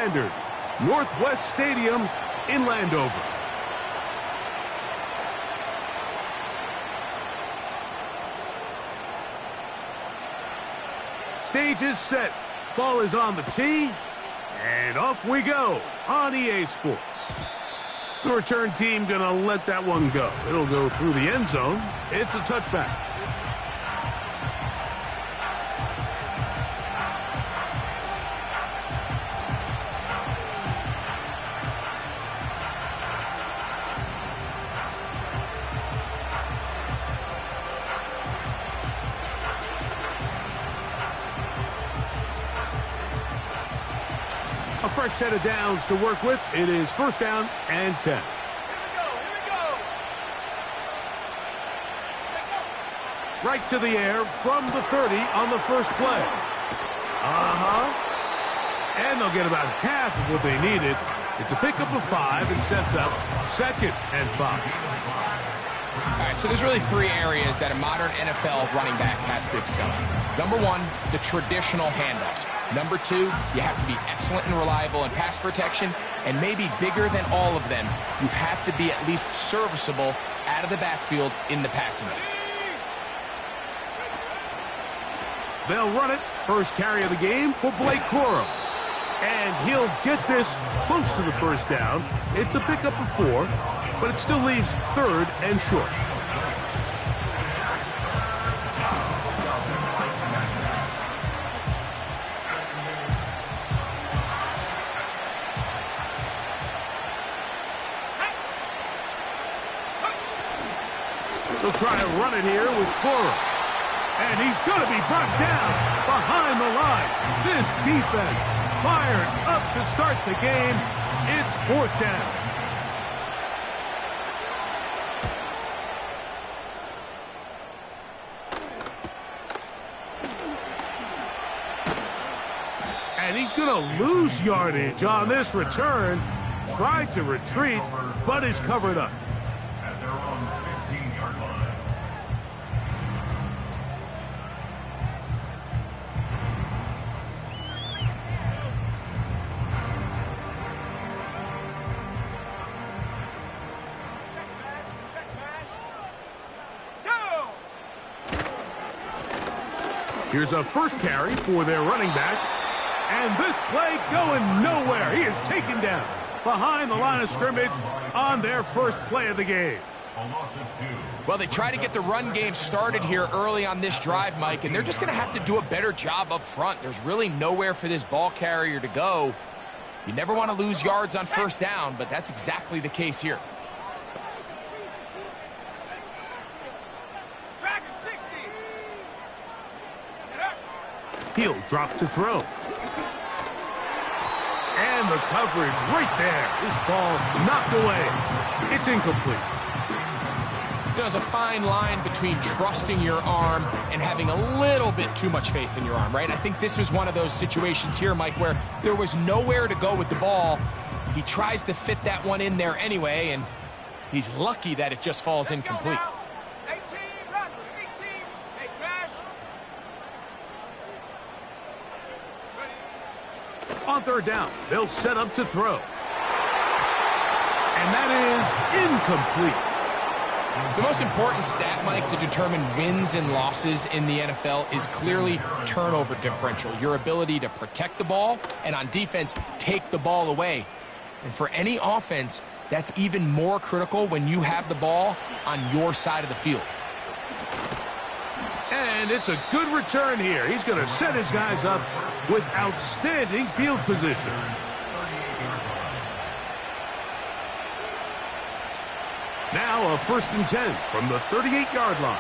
Commanders, Northwest Stadium in Landover. Stage is set. Ball is on the tee. And off we go on EA Sports. The return team going to let that one go. It'll go through the end zone. It's a touchback. A fresh set of downs to work with. It is first down and 10. Here we go. Right to the air from the 30 on the first play. And they'll get about half of what they needed. It's a pickup of 5 and sets up second and 5. All right, so there's really 3 areas that a modern NFL running back has to excel in. Number 1, the traditional handoffs. Number 2, you have to be excellent and reliable in pass protection, and maybe bigger than all of them, you have to be at least serviceable out of the backfield in the passing game. They'll run it. First carry of the game for Blake Corum. And he'll get this close to the first down. It's a pickup of 4, but it still leaves third and short. They'll try to run it here with Corum. And he's going to be brought down behind the line. This defense fired up to start the game. It's fourth down. And he's going to lose yardage on this return. Tried to retreat, but is covered up. Here's a first carry for their running back. And this play going nowhere. He is taken down behind the line of scrimmage on their first play of the game. Well, they try to get the run game started here early on this drive, Mike, and they're just going to have to do a better job up front. There's really nowhere for this ball carrier to go. You never want to lose yards on first down, but that's exactly the case here. He'll drop to throw. And the coverage right there. This ball knocked away. It's incomplete. There's a fine line between trusting your arm and having a little bit too much faith in your arm, right? I think this is one of those situations here, Mike, where there was nowhere to go with the ball. He tries to fit that one in there anyway, and he's lucky that it just falls incomplete. On third down, they'll set up to throw. And that is incomplete. The most important stat, Mike, to determine wins and losses in the NFL is clearly turnover differential, your ability to protect the ball and on defense take the ball away. And for any offense, that's even more critical when you have the ball on your side of the field. And it's a good return here. He's going to set his guys up with outstanding field position. Now a first and 10 from the 38-yard line.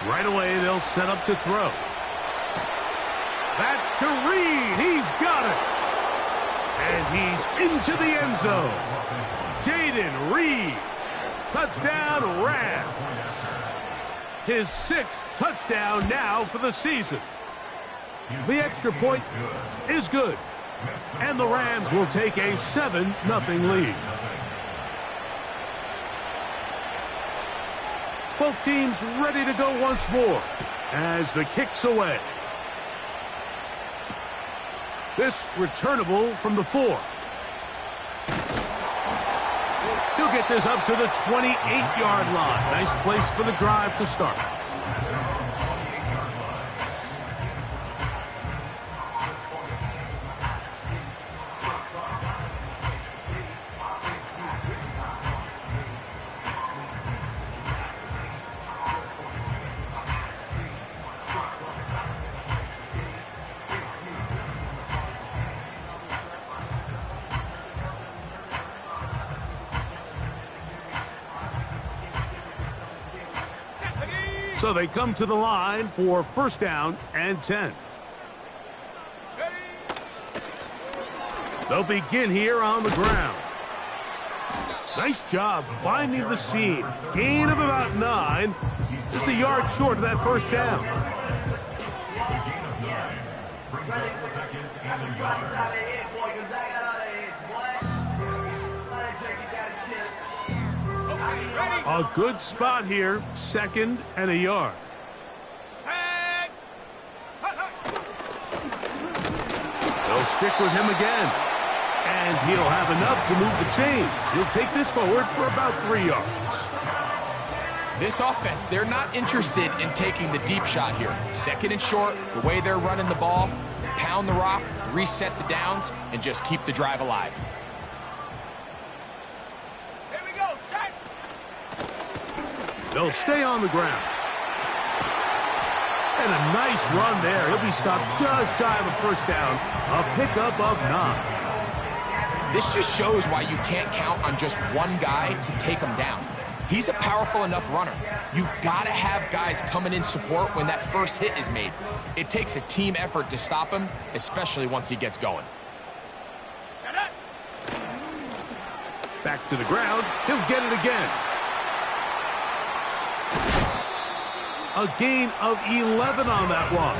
Right away, they'll set up to throw. That's to Reed. He's got it. And he's into the end zone. Jaden Reed. Touchdown, Rams. His 6th touchdown now for the season. The extra point is good. And the Rams will take a 7-0 lead. Both teams ready to go once more as the kick's away. This returnable from the 4. He'll get this up to the 28-yard line. Nice place for the drive to start. So they come to the line for first down and 10. They'll begin here on the ground. Nice job finding the seam. Gain of about 9. Just a yard short of that first down. A good spot here, 2nd and a yard. They'll stick with him again. And he'll have enough to move the chains. He'll take this forward for about 3 yards. This offense, they're not interested in taking the deep shot here. 2nd and short, the way they're running the ball, pound the rock, reset the downs, and just keep the drive alive. They'll stay on the ground. And a nice run there. He'll be stopped just shy of a first down. A pickup of 9. This just shows why you can't count on just one guy to take him down. He's a powerful enough runner. You gotta have guys coming in support when that first hit is made. It takes a team effort to stop him, especially once he gets going. Back to the ground. He'll get it again. A gain of 11 on that one.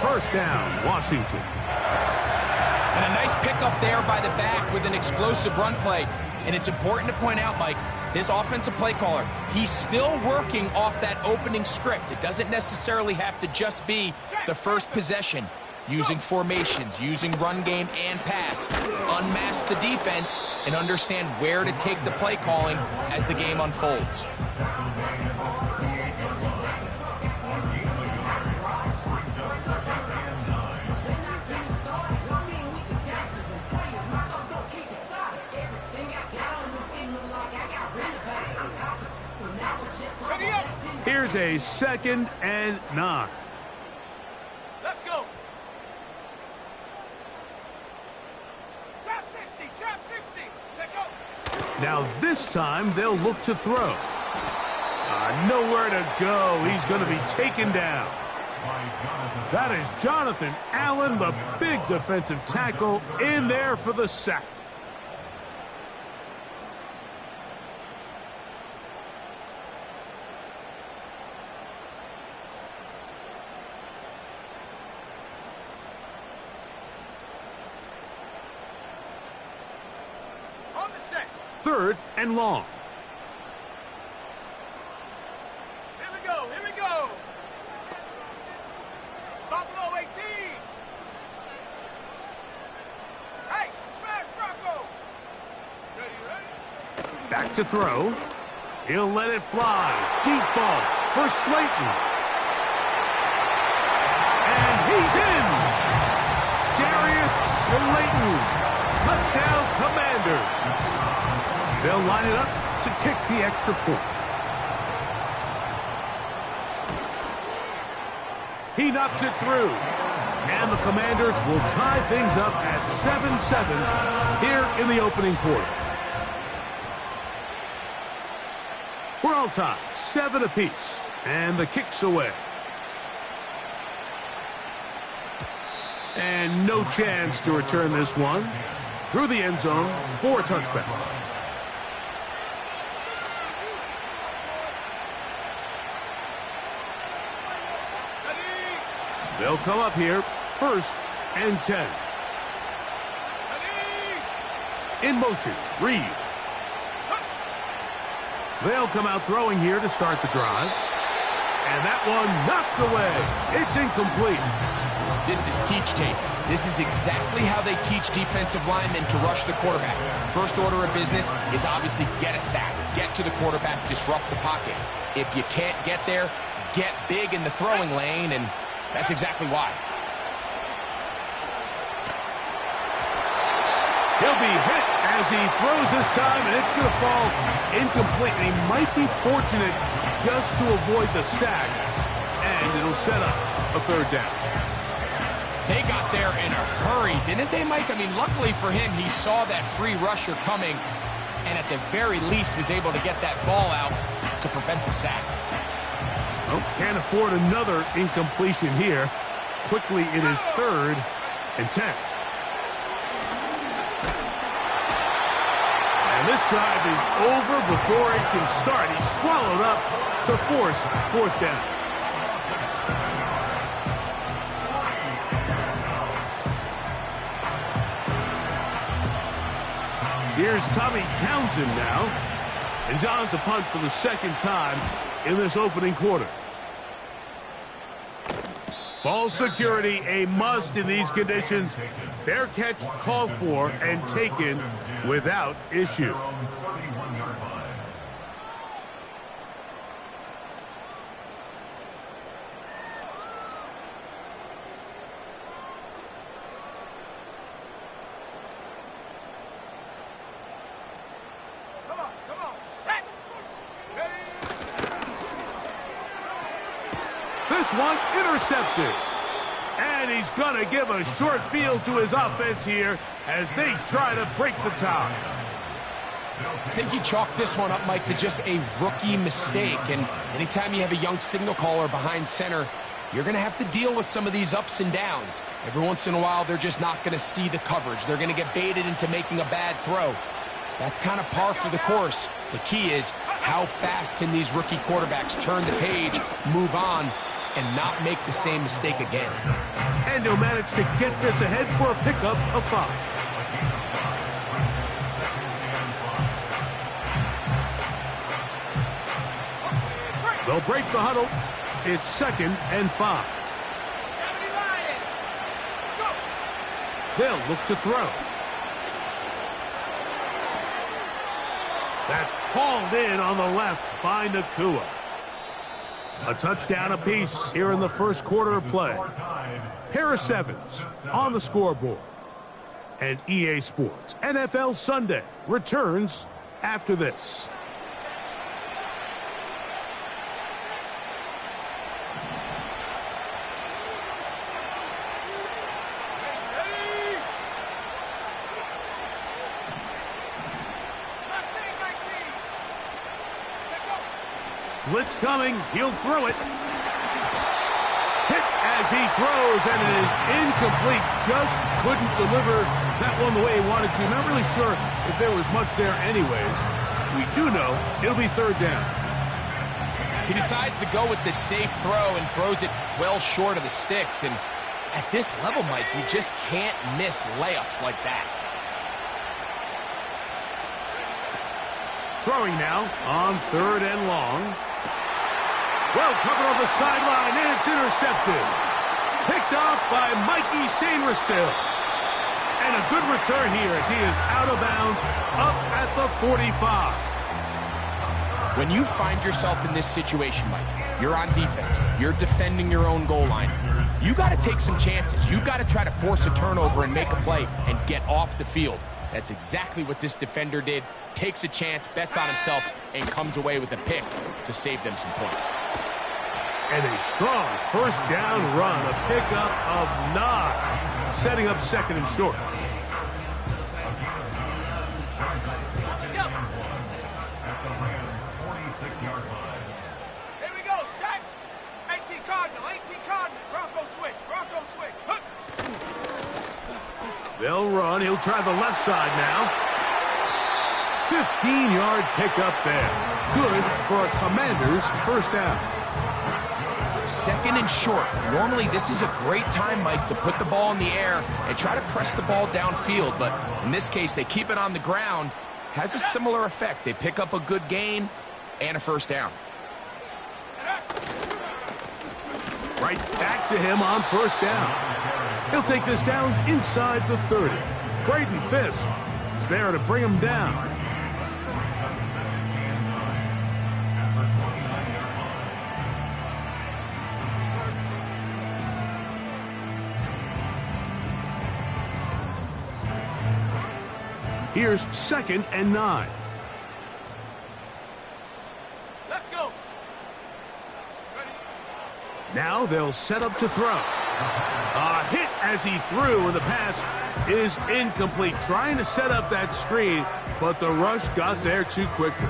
First down, Washington. And a nice pickup there by the back with an explosive run play. And it's important to point out, Mike, this offensive play caller, he's still working off that opening script. It doesn't necessarily have to just be the first possession. Using formations, using run game and pass. Unmask the defense and understand where to take the play calling as the game unfolds. Here's a 2nd and 9. Let's go. Trap 60, trap 60. Check out. Now this time they'll look to throw. Nowhere to go. He's going to be taken down. That is Jonathan Allen, the big defensive tackle, in there for the sack. On the set. 3rd and long. Here we go, here we go. Buffalo 18. Hey, smash Bronco. Ready? Back to throw. He'll let it fly. Deep ball for Slayton. And he's in. Darius Slayton. Touchdown, Commanders. They'll line it up to kick the extra point. He knocks it through. And the Commanders will tie things up at 7-7 here in the opening quarter. We're all tied, 7 apiece, and the kick's away. And no chance to return this one. Through the end zone for a touchback. They'll come up here, 1st and 10. In motion, Reed. They'll come out throwing here to start the drive. And that one knocked away. It's incomplete. This is teach tape. This is exactly how they teach defensive linemen to rush the quarterback. First order of business is obviously get a sack, get to the quarterback, disrupt the pocket. If you can't get there, get big in the throwing lane, and that's exactly why. He'll be hit as he throws this time, and it's going to fall incomplete. And he might be fortunate just to avoid the sack, and it'll set up a third down. They got there in a hurry, didn't they, Mike? I mean, luckily for him, he saw that free rusher coming, and at the very least was able to get that ball out to prevent the sack. Well, can't afford another incompletion here. Quickly, it is 3rd and 10. And this drive is over before it can start. He's swallowed up to force 4th down. Here's Tommy Townsend now. And John's a punt for the 2nd time in this opening quarter. Ball security, a must in these conditions. Fair catch called for and taken without issue. This one intercepted. And he's going to give a short field to his offense here as they try to break the tie. I think you chalk this one up, Mike, to just a rookie mistake. And anytime you have a young signal caller behind center, you're going to have to deal with some of these ups and downs. Every once in a while, they're just not going to see the coverage. They're going to get baited into making a bad throw. That's kind of par for the course. The key is how fast can these rookie quarterbacks turn the page, move on, and not make the same mistake again. And he'll manage to get this ahead for a pickup of 5. They'll break the huddle. It's 2nd and 5. They'll look to throw. That's hauled in on the left by Nakua. A touchdown apiece here in the first quarter of play. Pair of 7s on the scoreboard. And EA Sports NFL Sunday returns after this. Blitz coming. He'll throw it. Hit as he throws, and it is incomplete. Just couldn't deliver that one the way he wanted to. Not really sure if there was much there anyways. We do know it'll be 3rd down. He decides to go with the safe throw and throws it well short of the sticks. And at this level, Mike, you just can't miss layups like that. Throwing now on 3rd and long. Well covered on the sideline, and it's intercepted. Picked off by Mikey Sainristil. And a good return here as he is out of bounds up at the 45. When you find yourself in this situation, Mike, you're on defense, you're defending your own goal line, you got to take some chances. You got to try to force a turnover and make a play and get off the field. That's exactly what this defender did. Takes a chance, bets on himself, and comes away with a pick to save them some points. And a strong 1st down run, a pickup of 9, setting up 2nd and short. Here we go, set. 18 Cardinal, Bronco switch. They'll run. He'll try the left side now. 15-yard pickup there. Good for a Commander's 1st down. 2nd and short. Normally, this is a great time, Mike, to put the ball in the air and try to press the ball downfield. But in this case, they keep it on the ground. Has a similar effect. They pick up a good gain and a 1st down. Right back to him on 1st down. He'll take this down inside the 30. Braden Fisk is there to bring him down. Here's 2nd and 9. Let's go. Now they'll set up to throw. A hit as he threw, and the pass is incomplete. Trying to set up that screen, but the rush got there too quickly.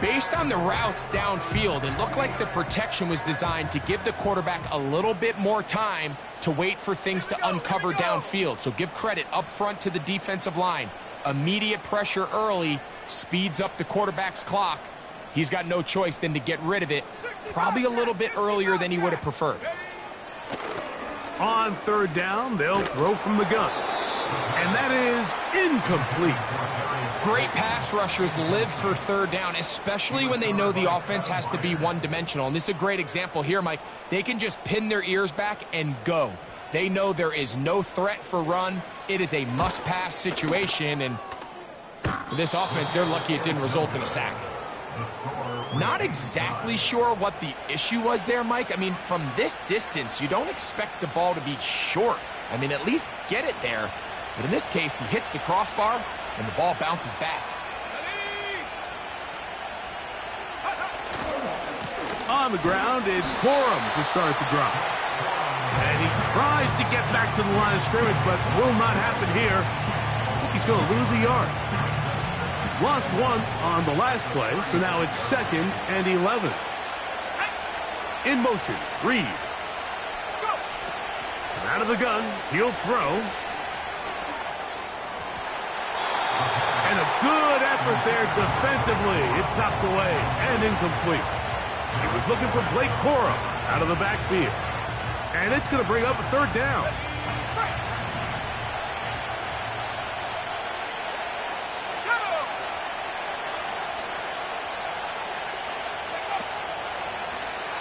Based on the routes downfield, it looked like the protection was designed to give the quarterback a little bit more time to wait for things to uncover downfield. So give credit up front to the defensive line. Immediate pressure early speeds up the quarterback's clock. He's got no choice than to get rid of it, probably a little bit earlier than he would have preferred. On 3rd down, they'll throw from the gun. And that is incomplete. Great pass rushers live for 3rd down, especially when they know the offense has to be one-dimensional. And this is a great example here, Mike. They can just pin their ears back and go. They know there is no threat for run. It is a must-pass situation, and for this offense, they're lucky it didn't result in a sack. Not exactly sure what the issue was there, Mike. I mean, from this distance, you don't expect the ball to be short. I mean, at least get it there. But in this case, he hits the crossbar, and the ball bounces back. On the ground, it's Corum to start the drive. And he tries to get back to the line of scrimmage, but will not happen here. I think he's going to lose a yard. Lost 1 on the last play, so now it's 2nd and 11. In motion, Reed. From out of the gun, he'll throw. And a good effort there defensively. It's knocked away and incomplete. He was looking for Blake Corum out of the backfield. And it's going to bring up a 3rd down.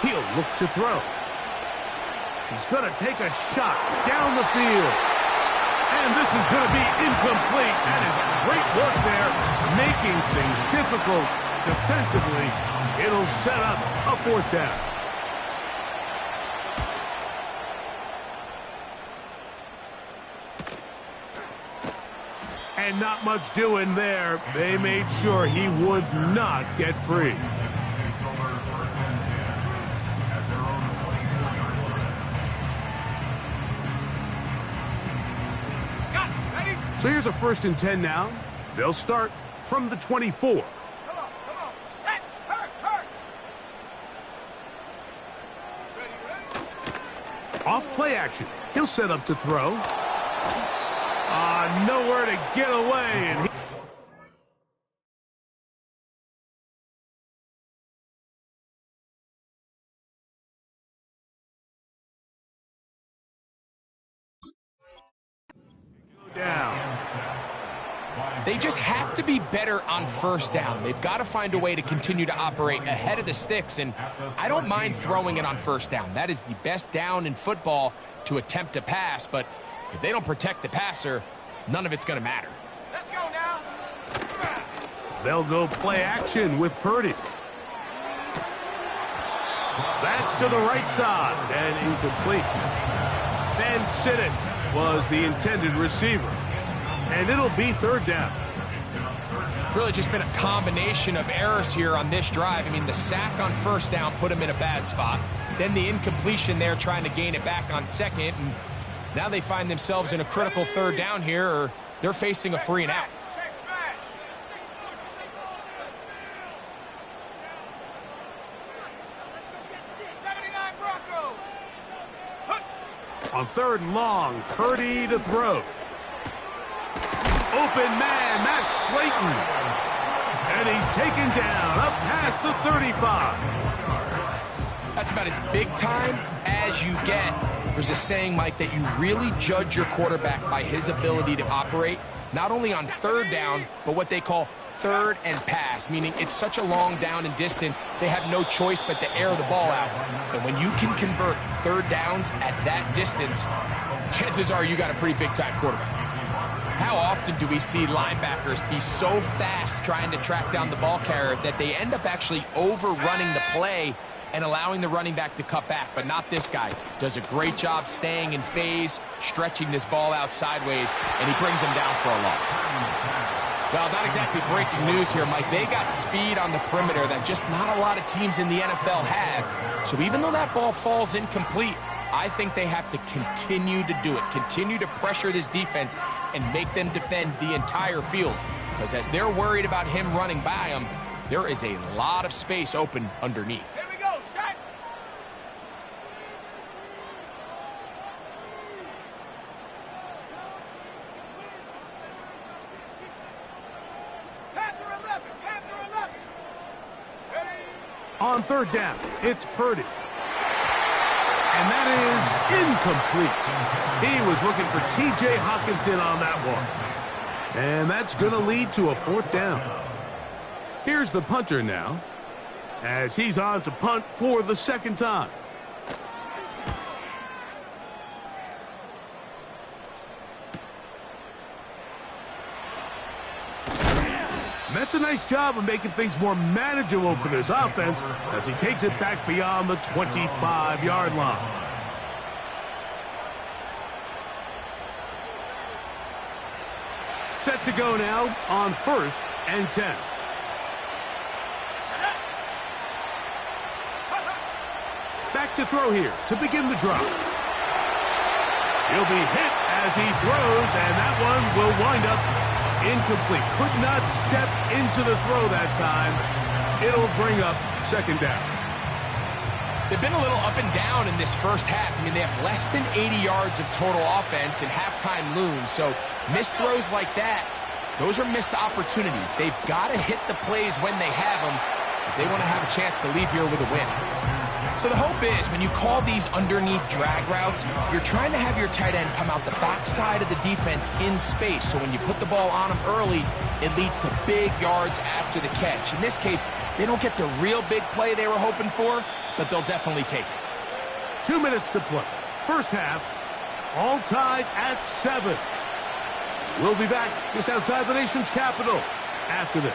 He'll look to throw. He's going to take a shot down the field. And this is going to be incomplete. That is great work there, making things difficult defensively. It'll set up a 4th down. And not much doing there. They made sure he would not get free. So here's a 1st and 10 now. They'll start from the 24. Come on. Set. Hurt. Ready. Off play action. He'll set up to throw. Nowhere to get away. And down. They just have to be better on 1st down. They've got to find a way to continue to operate ahead of the sticks, and I don't mind throwing it on 1st down. That is the best down in football to attempt to pass, but if they don't protect the passer, none of it's going to matter. Let's go now. They'll go play action with Purdy. That's to the right side and incomplete. Ben Siddett was the intended receiver. And it'll be 3rd down. Really just been a combination of errors here on this drive. I mean, the sack on 1st down put him in a bad spot. Then the incompletion there trying to gain it back on 2nd. And now they find themselves in a critical 3rd down here, or they're facing a 3 and out. Check smash. On 3rd and long, Purdy to throw. Open man, that's Slayton. And he's taken down up past the 35. That's about as big time as you get. There's a saying, Mike, that you really judge your quarterback by his ability to operate, not only on 3rd down, but what they call 3rd and pass, meaning it's such a long down and distance, they have no choice but to air the ball out. And when you can convert 3rd downs at that distance, chances are you got a pretty big-time quarterback. How often do we see linebackers be so fast trying to track down the ball carrier that they end up actually overrunning the play and allowing the running back to cut back? But not this guy. Does a great job staying in phase, stretching this ball out sideways, and he brings him down for a loss. Well, not exactly breaking news here, Mike. They got speed on the perimeter that just not a lot of teams in the NFL have. So even though that ball falls incomplete, I think they have to continue to do it, continue to pressure this defense and make them defend the entire field. Because as they're worried about him running by them, there is a lot of space open underneath. Here we go, set. Panther 11, Panther 11. Ready? On third down, it's Purdy. And that is incomplete. He was looking for T.J. Hockenson on that one. And that's going to lead to a fourth down. Here's the punter now, as he's on to punt for the second time. That's a nice job of making things more manageable for this offense as he takes it back beyond the 25-yard line. Set to go now on 1st and 10. Back to throw here to begin the drive. He'll be hit as he throws, and that one will wind up incomplete. Could not step into the throw that time. It'll bring up second down. They've been a little up and down in this first half. I mean, they have less than 80 yards of total offense and halftime looms. So missed throws like that, those are missed opportunities. They've got to hit the plays when they have them if they want to have a chance to leave here with a win. So the hope is when you call these underneath drag routes, you're trying to have your tight end come out the backside of the defense in space. So when you put the ball on them early, it leads to big yards after the catch. In this case, they don't get the real big play they were hoping for, but they'll definitely take it. 2 minutes to play. First half, all tied at 7. We'll be back just outside the nation's capital after this.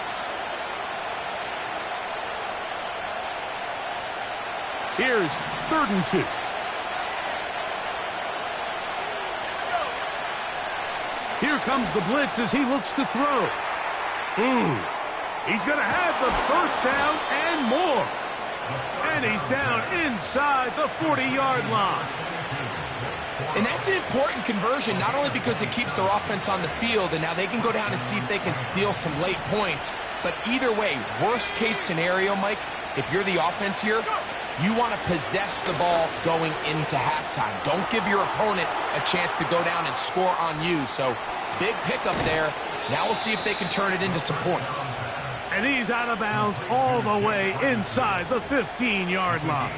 Here's 3rd and 2. Here comes the blitz as he looks to throw. He's going to have the first down and more. And he's down inside the 40-yard line. And that's an important conversion, not only because it keeps their offense on the field, and now they can go down and see if they can steal some late points. But either way, worst-case scenario, Mike, if you're the offense here, you want to possess the ball going into halftime. Don't give your opponent a chance to go down and score on you. So, big pickup there. Now we'll see if they can turn it into some points. And he's out of bounds all the way inside the 15-yard line.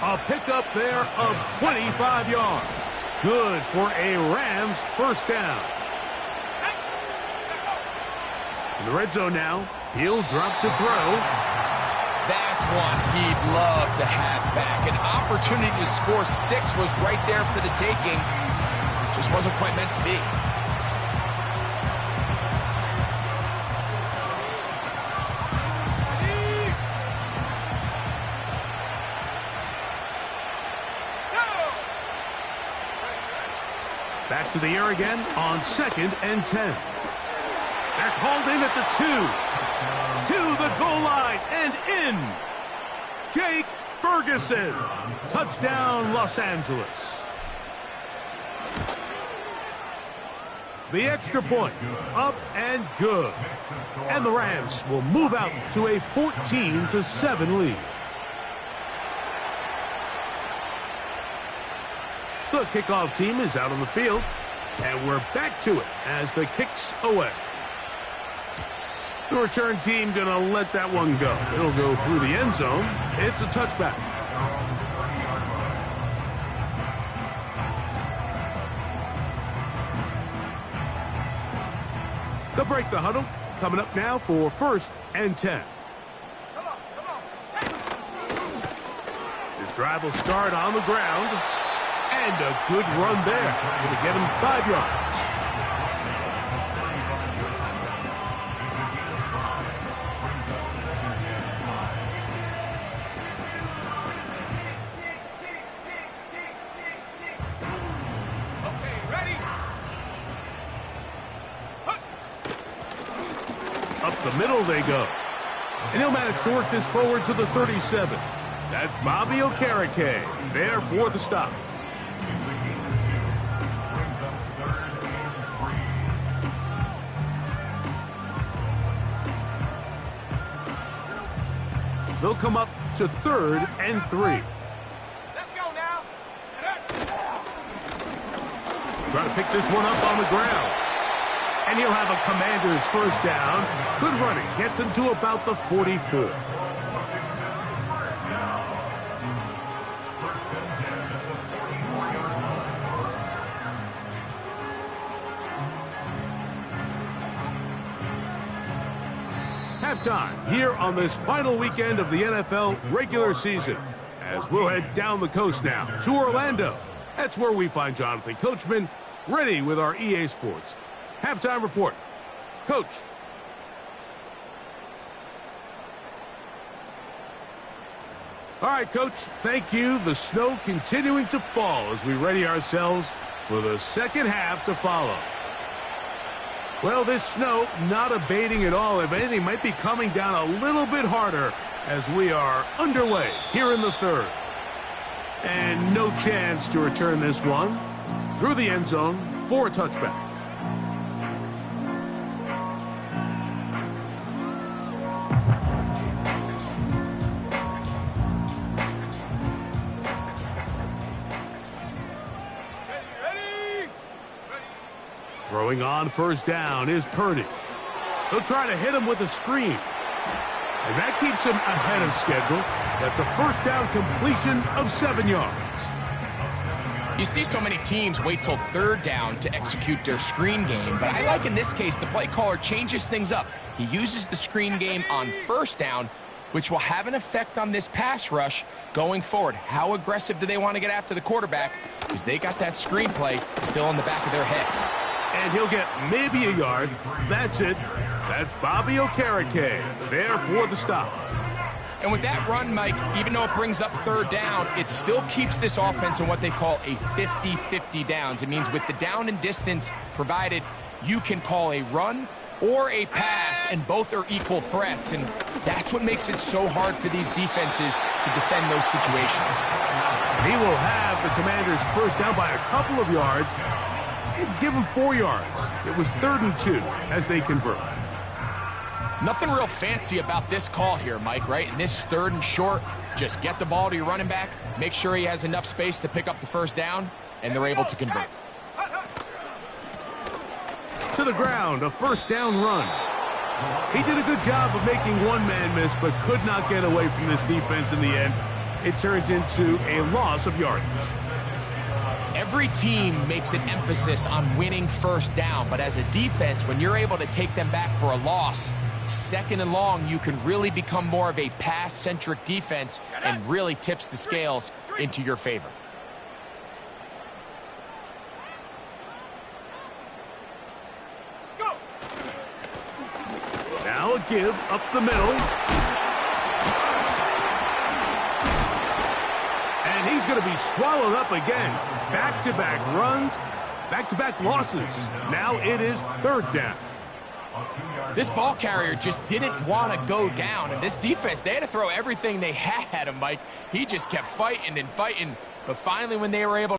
A pickup there of 25 yards. Good for a Rams first down. In the red zone now, he'll drop to throw. That's one he'd love to have back. An opportunity to score 6 was right there for the taking. Just wasn't quite meant to be. Back to the air again on 2nd and 10. That's hauled in at the 2. To the goal line and in. Jake Ferguson. Touchdown, Los Angeles. The extra point up and good. And the Rams will move out to a 14-7 lead. The kickoff team is out on the field, and we're back to it as the kick's away. The return team going to let that one go. It'll go through the end zone. It's a touchback. They'll break the huddle. Coming up now for 1st and 10. This drive will start on the ground. And a good run there. Going to get him 5 yards. Up the middle they go. And he'll manage to work this forward to the 37. That's Bobby Okereke there for the stop. They'll come up to 3rd and 3. Let's go now. Trying to pick this one up on the ground. And he'll have a Commander's first down. Good running. Gets him to about the 44. Halftime here on this final weekend of the NFL regular season. As we'll head down the coast now to Orlando. That's where we find Jonathan Coachman ready with our EA Sports halftime report. Coach. All right, Coach, thank you. The snow continuing to fall as we ready ourselves for the second half to follow. Well, this snow not abating at all. If anything, might be coming down a little bit harder as we are underway here in the third. And no chance to return this one through the end zone for a touchback. Throwing on first down is Purdy. He'll try to hit him with a screen. And that keeps him ahead of schedule. That's a first down completion of 7 yards. You see so many teams wait till 3rd down to execute their screen game, but I like in this case the play caller changes things up. He uses the screen game on 1st down, which will have an effect on this pass rush going forward. How aggressive do they want to get after the quarterback? Because they got that screen play still in the back of their head. And he'll get maybe a yard. That's it. That's Bobby Okereke there for the stop. And with that run, Mike, even though it brings up 3rd down, it still keeps this offense in what they call a 50-50 downs. It means with the down and distance provided, you can call a run or a pass, and both are equal threats. And that's what makes it so hard for these defenses to defend those situations. He will have the Commanders first down by a couple of yards. Give him 4 yards. It was 3rd and 2 as they convert. Nothing real fancy about this call here, Mike, right? In this 3rd and short, just get the ball to your running back, make sure he has enough space to pick up the first down, and they're able to convert. To the ground, a first down run. He did a good job of making one man miss, but could not get away from this defense in the end. It turns into a loss of yardage. Every team makes an emphasis on winning first down, but as a defense, when you're able to take them back for a loss, 2nd and long, you can really become more of a pass-centric defense and really tips the scales into your favor. Now a give up the middle. And he's going to be swallowed up again. Back-to-back runs, back-to-back losses. Now it is 3rd down. This ball carrier just didn't want to go down, and this defense, they had to throw everything they had at him, Mike. He just kept fighting and fighting, but finally when they were able